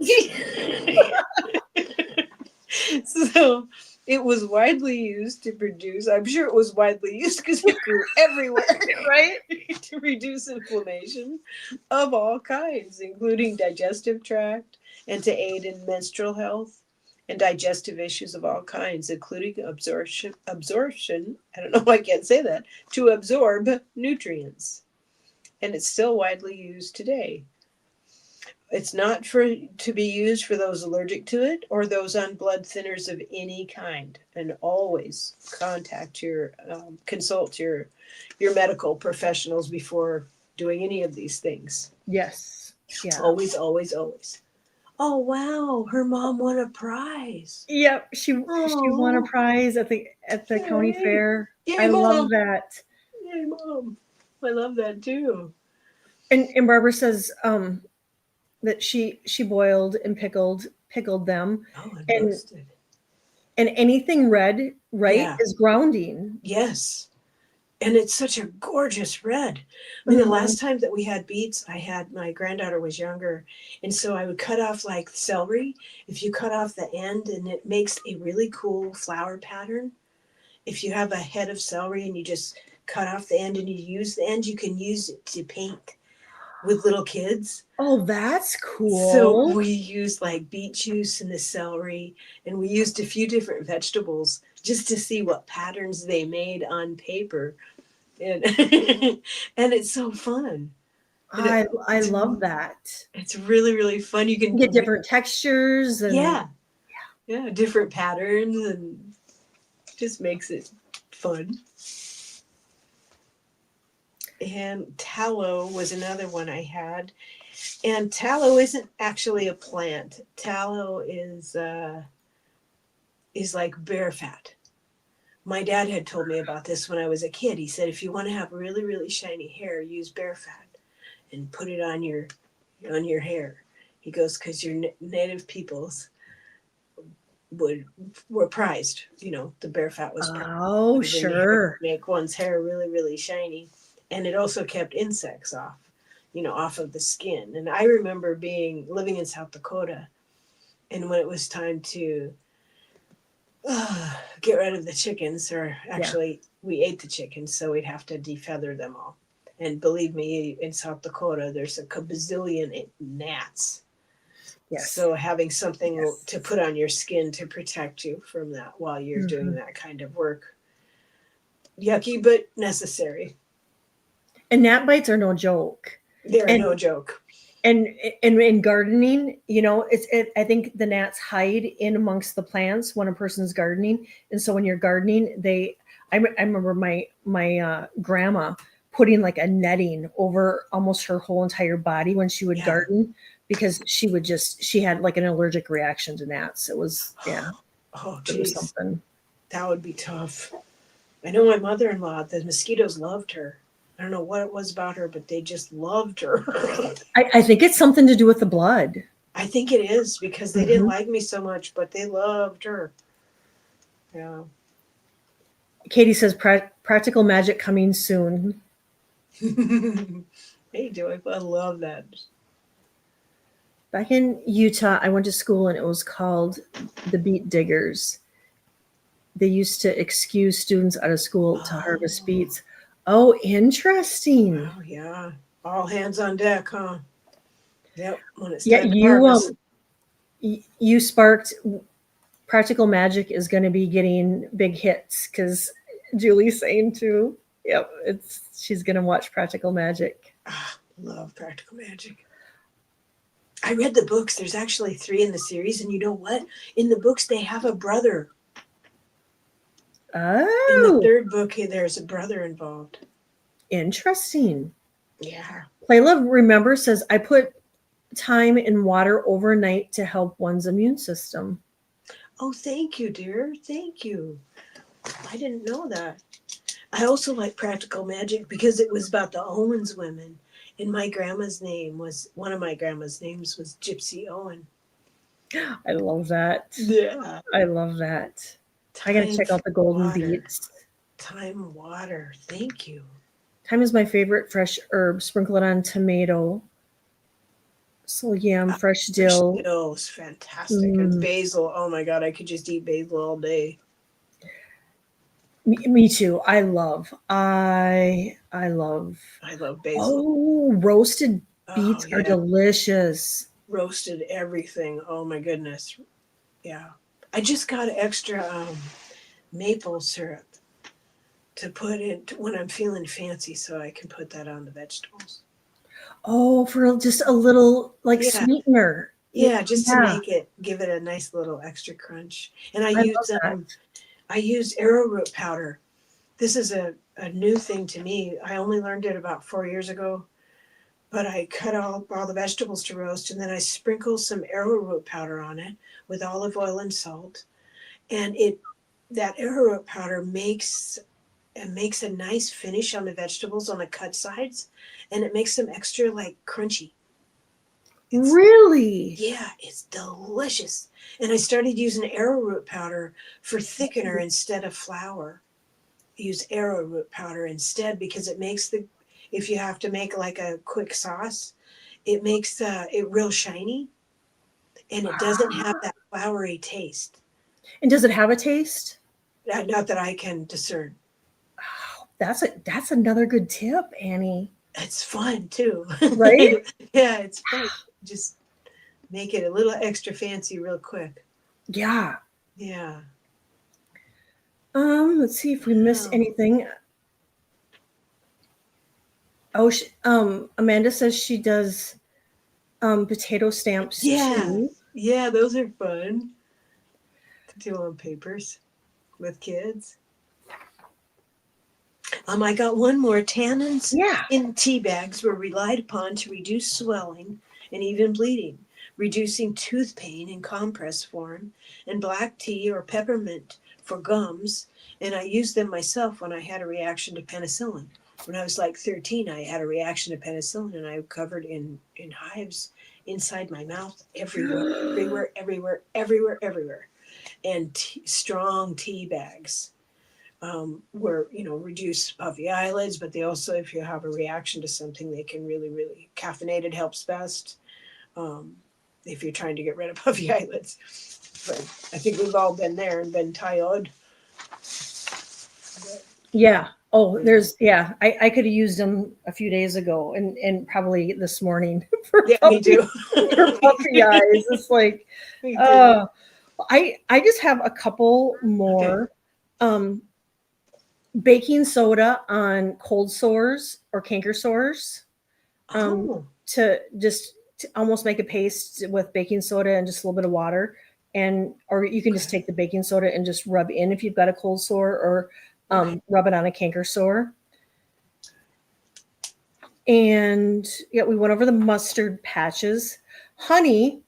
So it was widely used to produce, I'm sure it was widely used because it grew everywhere, right? To reduce inflammation of all kinds, including digestive tract, and to aid in menstrual health and digestive issues of all kinds, including absorption, I don't know why I can't say that, to absorb nutrients. And it's still widely used today. It's not to be used for those allergic to it or those on blood thinners of any kind. And always consult your medical professionals before doing any of these things. Yes. Yeah. Always, always, always. Oh wow, her mom won a prize. Yep, she won a prize at the county fair. Yay, I love that. Yay, Mom. I love that too. And Barbara says that she boiled and pickled them. Oh, and roasted. And anything red, right, is grounding. Yes. And it's such a gorgeous red. I mean, the last time that we had beets, my granddaughter was younger. And so I would cut off like celery. If you cut off the end and it makes a really cool flower pattern. If you have a head of celery and you just cut off the end and you use the end, you can use it to paint with little kids. Oh, that's cool. So we used like beet juice and the celery, and we used a few different vegetables just to see what patterns they made on paper. And and it's so fun. I love that. It's really, really fun. You can get different textures and yeah, different patterns, and just makes it fun. And tallow was another one I had. And tallow isn't actually a plant. Tallow is like bear fat. My dad had told me about this when I was a kid. He said, if you want to have really, really shiny hair, use bear fat and put it on your hair. He goes, because your native peoples were prized. You know, the bear fat was prized. Oh, sure. Make one's hair really, really shiny. And it also kept insects off of the skin. And I remember living in South Dakota, and when it was time to get rid of the chickens, or actually we ate the chickens, so we'd have to defeather them all. And believe me, in South Dakota, there's a bazillion gnats. Yes. So having something to put on your skin to protect you from that while you're doing that kind of work. Yucky, but necessary. And gnat bites are no joke. They're no joke. And in gardening, I think the gnats hide in amongst the plants when a person's gardening. And so when you're gardening, I remember my grandma putting like a netting over almost her whole entire body when she would garden, because she had like an allergic reaction to gnats. It was, Oh, geez. Something. That would be tough. I know my mother-in-law, the mosquitoes loved her. I don't know what it was about her, but they just loved her. I think it's something to do with the blood. I think it is, because they didn't like me so much, but they loved her. Yeah. Katie says practical magic coming soon. Hey, Joy, I love that. Back in Utah, I went to school and it was called the Beet Diggers. They used to excuse students out of school to harvest beets. Oh, interesting. Oh, yeah. All hands on deck, huh? Yep. When it's you sparked practical magic is going to be getting big hits, because Julie's saying too. Yep, she's going to watch Practical Magic. Love Practical Magic. I read the books. There's actually 3 in the series, and you know what? In the books, they have a brother. Oh. In the 3rd book, there's a brother involved. Interesting. Yeah. Playla Remember says, I put thyme in water overnight to help one's immune system. Oh, thank you, dear. Thank you. I didn't know that. I also like Practical Magic because it was about the Owens women. And my grandma's name was, one of my grandma's names was Gypsy Owen. I love that. Yeah. I love that. I gotta check out the golden beets. Thyme water. Thank you. Thyme is my favorite fresh herb. Sprinkle it on tomato. So yam, fresh dill. Fresh dill is fantastic. And basil. Oh my God, I could just eat basil all day. Me too. I love basil. Oh, roasted beets are delicious. Roasted everything. Oh my goodness. Yeah. I just got extra maple syrup to put in when I'm feeling fancy, so I can put that on the vegetables. Oh, for just a little sweetener. Yeah, just to make it, give it a nice little extra crunch. And I use arrowroot powder. This is a new thing to me. I only learned it about 4 years ago, but I cut all the vegetables to roast, and then I sprinkle some arrowroot powder on it with olive oil and salt. And that arrowroot powder makes a nice finish on the vegetables on the cut sides, and it makes them extra crunchy. Really? Yeah, it's delicious. And I started using arrowroot powder for thickener instead of flour. Use arrowroot powder instead because it makes if you have to make like a quick sauce, it makes it real shiny, and it doesn't have that floury taste. And does it have a taste? Not that I can discern. Oh, that's another good tip, Annie. It's fun too. Right? Yeah, it's fun. Just make it a little extra fancy real quick. Yeah. Yeah. Let's see if we missed anything. Oh, Amanda says she does potato stamps too. Yeah, those are fun to do on papers with kids. I got one more. Tannins in tea bags were relied upon to reduce swelling and even bleeding, reducing tooth pain in compress form, and black tea or peppermint for gums. And I used them myself when I had a reaction to penicillin. When I was like 13, I had a reaction to penicillin, and I covered in hives inside my mouth, everywhere. And strong tea bags were, reduce puffy eyelids, but they also, if you have a reaction to something, they can really, really, caffeinated helps best if you're trying to get rid of puffy eyelids. But I think we've all been there and been tired. Yeah. Oh, I could have used them a few days ago and probably this morning for me too. For puffy eyes. It's like, I just have a couple more. Baking soda on cold sores or canker sores. To almost make a paste with baking soda and just a little bit of water, or you can just take the baking soda and just rub in if you've got a cold sore, or rub it on a canker sore. And we went over the mustard patches, honey,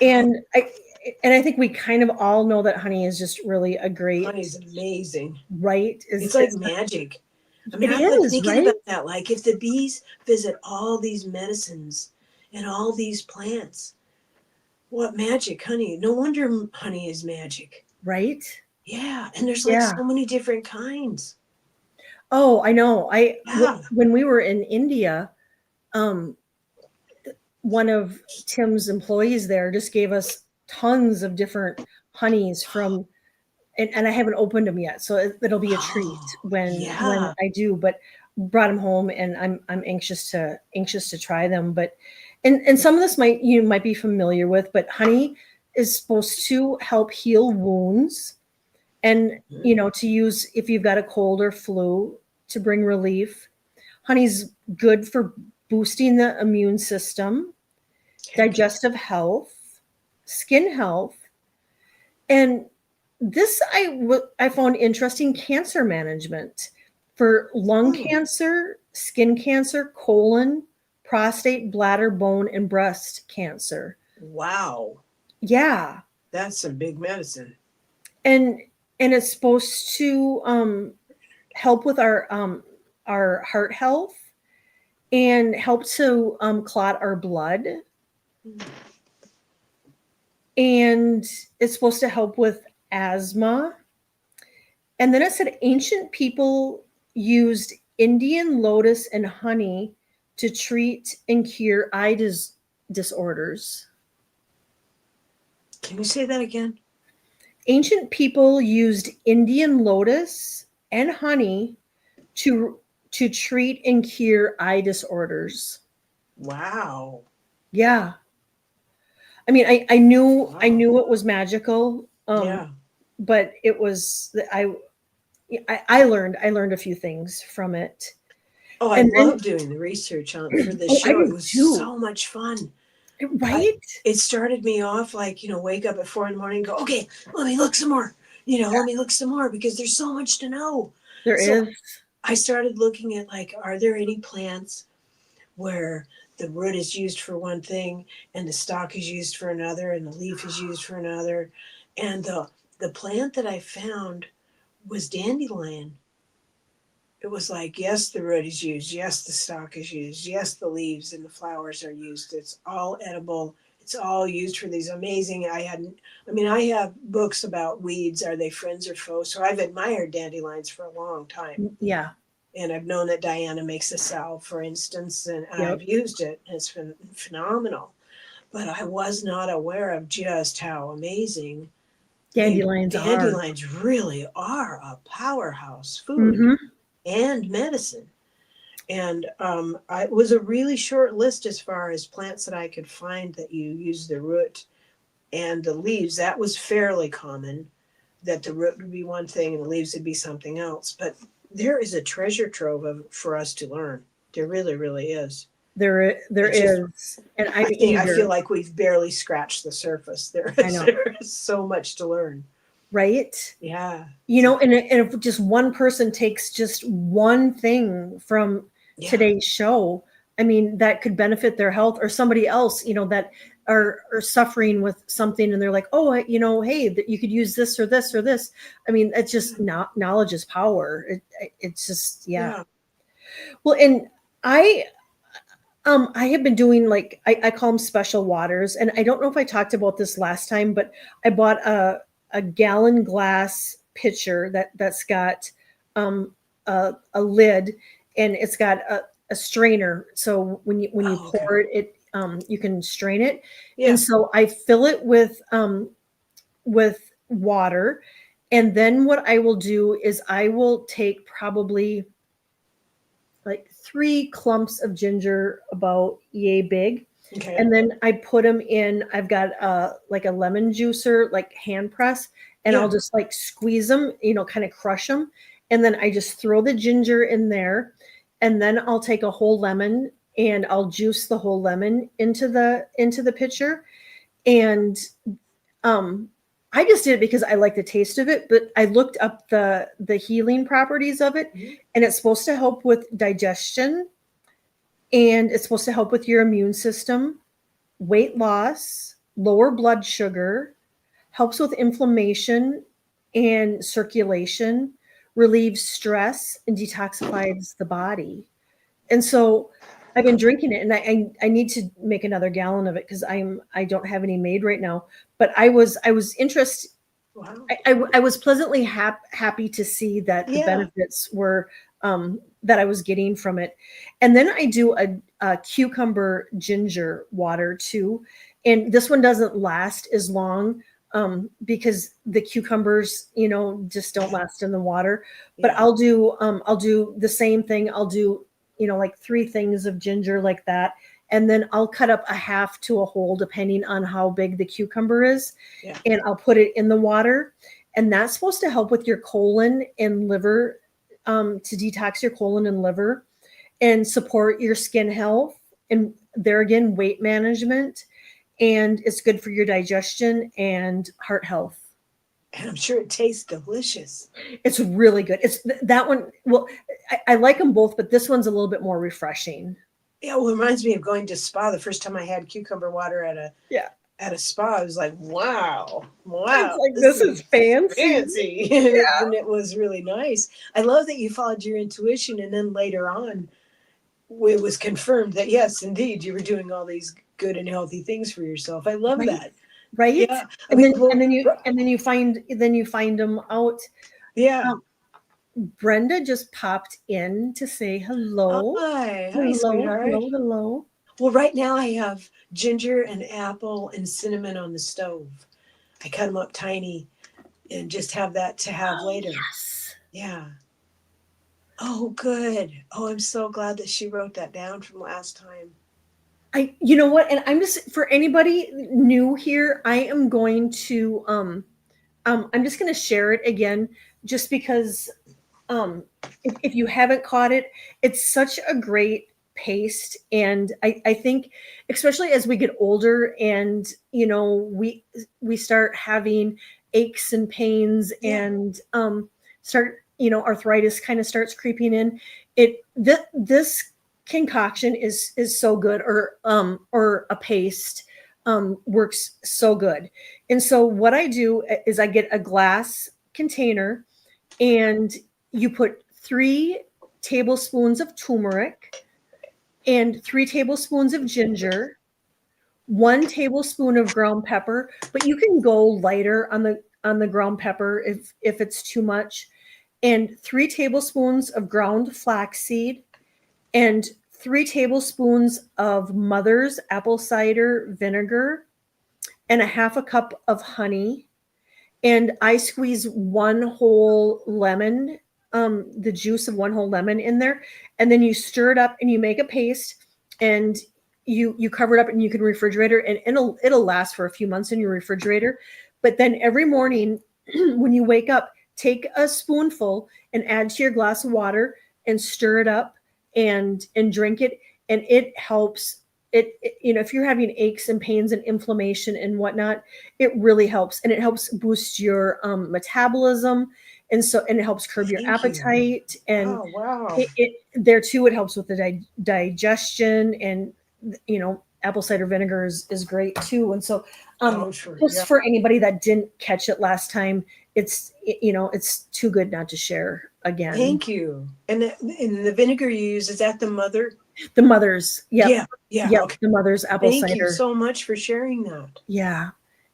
and I think we kind of all know that honey is just really a great. Honey's amazing, right? It's like magic. I mean, I was thinking about that. Like, if the bees visit all these medicines and all these plants, what magic, honey? No wonder honey is magic, right? Yeah, and there's so many different kinds. Oh, I know. When we were in India, one of Tim's employees there just gave us tons of different honeys from, and I haven't opened them yet, so it'll be a treat when I do. But brought them home, and I'm anxious to try them. But and some of this you might be familiar with, but honey is supposed to help heal wounds, and to use if you've got a cold or flu to bring relief. Honey's good for boosting the immune system, digestive health, skin health, and this I found interesting, cancer management. for lung cancer, skin cancer, colon, prostate, bladder, bone, and breast cancer. Wow. Yeah. That's some big medicine. And it's supposed to help with our heart health and help to clot our blood. And it's supposed to help with asthma. And then it said ancient people used Indian lotus and honey to treat and cure eye disorders. Can you say that again? Ancient people used Indian lotus and honey to treat and cure eye disorders. Wow. Yeah. I mean, I knew it was magical. Yeah. But it was I learned a few things from it. Oh, I love doing the research for this show. It was so much fun. Right? It started me off like, wake up at 4 a.m. and go, okay, let me look some more. Let me look some more because there's so much to know. There is. I started looking at are there any plants where the root is used for one thing and the stalk is used for another and the leaf is used for another. And the plant that I found was dandelion. It was like, yes, the root is used. Yes, the stalk is used. Yes, the leaves and the flowers are used. It's all edible. It's all used for these amazing. I have books about weeds. Are they friends or foes? So I've admired dandelions for a long time. Yeah. And I've known that Diana makes a salve, for instance, and I've used it. And it's been phenomenal. But I was not aware of just how amazing dandelions really are a powerhouse food and medicine. And it was a really short list as far as plants that I could find that you use the root and the leaves. That was fairly common, that the root would be one thing and the leaves would be something else. But there is a treasure trove for us to learn. There really, really is. There is. And I feel like we've barely scratched the surface. There is so much to learn. Right? Yeah. And if just one person takes just one thing from today's show, I mean, that could benefit their health, or somebody else, that are suffering with something and they're like, oh, hey, you could use this or this or this. I mean, it's just knowledge is power. It's just, Well, and I have been doing I call them special waters. And I don't know if I talked about this last time, but I bought a gallon glass pitcher that's got a lid, and it's got a strainer. So when you pour it, you can strain it. Yeah. And so I fill it with water. And then what I will do is I will take probably like 3 clumps of ginger about yay big. Okay. And then I put them in, I've got like a lemon juicer, like hand press, and I'll just squeeze them, kind of crush them. And then I just throw the ginger in there, and then I'll take a whole lemon and I'll juice the whole lemon into the pitcher. And I just did it because I like the taste of it, but I looked up the healing properties of it, and it's supposed to help with digestion, and it's supposed to help with your immune system, weight loss, lower blood sugar, helps with inflammation and circulation, relieves stress, and detoxifies the body. And so I've been drinking it, and I need to make another gallon of it because I don't have any made right now. But I was interested. Wow. I was pleasantly happy to see that the benefits were that I was getting from it. And then I do a cucumber ginger water too, and this one doesn't last as long because the cucumbers, just don't last in the water. But I'll do the same thing. I'll do like 3 things of ginger like that. And then I'll cut up a half to a whole, depending on how big the cucumber is. Yeah. And I'll put it in the water. And that's supposed to help with your colon and liver, to detox your colon and liver and support your skin health. And there again, weight management. And it's good for your digestion and heart health. And I'm sure it tastes delicious. It's really good. It's that one. Well, I like them both, but this one's a little bit more refreshing. Yeah, well, it reminds me of going to spa. The first time I had cucumber water at a spa, I was like, wow, It's like, this is fancy. Yeah. And it was really nice. I love that you followed your intuition, and then later on, it was confirmed that yes, indeed, you were doing all these good and healthy things for yourself. I love that. Right. Yeah. And then you find them out. Yeah. Brenda just popped in to say hello. Hi, hello, sweetheart. Hello. Well, right now I have ginger and apple and cinnamon on the stove. I cut them up tiny and just have that to have later. Yes. Yeah. Oh, good. Oh, I'm so glad that she wrote that down from last time. You know what? And I'm just, for anybody new here, I am going to, I'm just going to share it again, just because, if you haven't caught it, it's such a great paste. And I think, especially as we get older and, we start having aches and pains and, arthritis kind of starts creeping in. This concoction is so good, or a paste works so good. And so what I do is I get a glass container, and you put 3 tablespoons of turmeric and 3 tablespoons of ginger, 1 tablespoon of ground pepper, but you can go lighter on the ground pepper if it's too much, and 3 tablespoons of ground flaxseed, and 3 tablespoons of Mother's apple cider vinegar, and a half a cup of honey. And I squeeze 1 whole lemon, the juice of 1 whole lemon in there, and then you stir it up and you make a paste, and you cover it up, and you can refrigerate it, and it'll last for a few months in your refrigerator. But then every morning when you wake up, take a spoonful and add to your glass of water and stir it up and drink it. And it helps. If you're having aches and pains and inflammation and whatnot, it really helps. And it helps boost your metabolism. And it helps curb your appetite. And oh, wow. There too, it helps with the digestion. And, apple cider vinegar is great too. And so for anybody that didn't catch it last time, it's too good not to share again. Thank you. And the vinegar you use, is that the Mother's? The Mother's. Yep. Yeah. Okay. The Mother's apple cider. Thank you so much for sharing that. Yeah.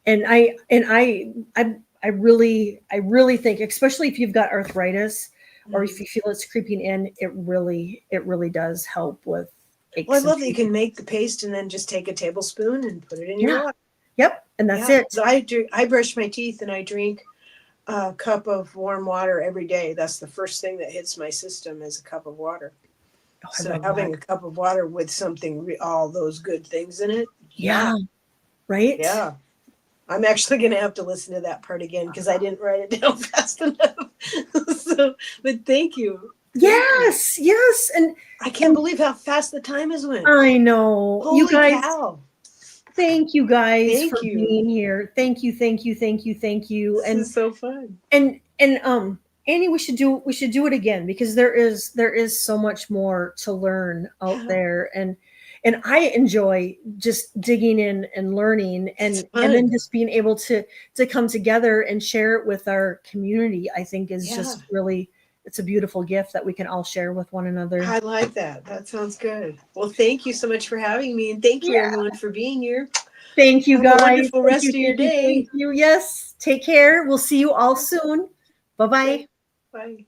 And I really think, especially if you've got arthritis or if you feel it's creeping in, it really does help with aches. Well, I love that you can make the paste and then just take a tablespoon and put it in your water. Yep. And that's it. So I brush my teeth and I drink a cup of warm water every day. That's the first thing that hits my system, is a cup of water. Oh, so having a cup of water with something, all those good things in it. Yeah. Right? Yeah. I'm actually going to have to listen to that part again because I didn't write it down fast enough. But thank you. Yes. And I can't believe how fast the time has went. I know. Holy you guys. Cow. Thank you guys for being here. Thank you. This is so fun. And Annie, we should do it again, because there is so much more to learn out there, and I enjoy just digging in and learning, and then just being able to come together and share it with our community. I think is just really, it's a beautiful gift that we can all share with one another. I like that. That sounds good. Well, thank you so much for having me, and thank you everyone for being here. Thank you, guys. Have a wonderful rest of your day. Thank you. Yes. Take care. We'll see you all soon. Bye-bye. Bye.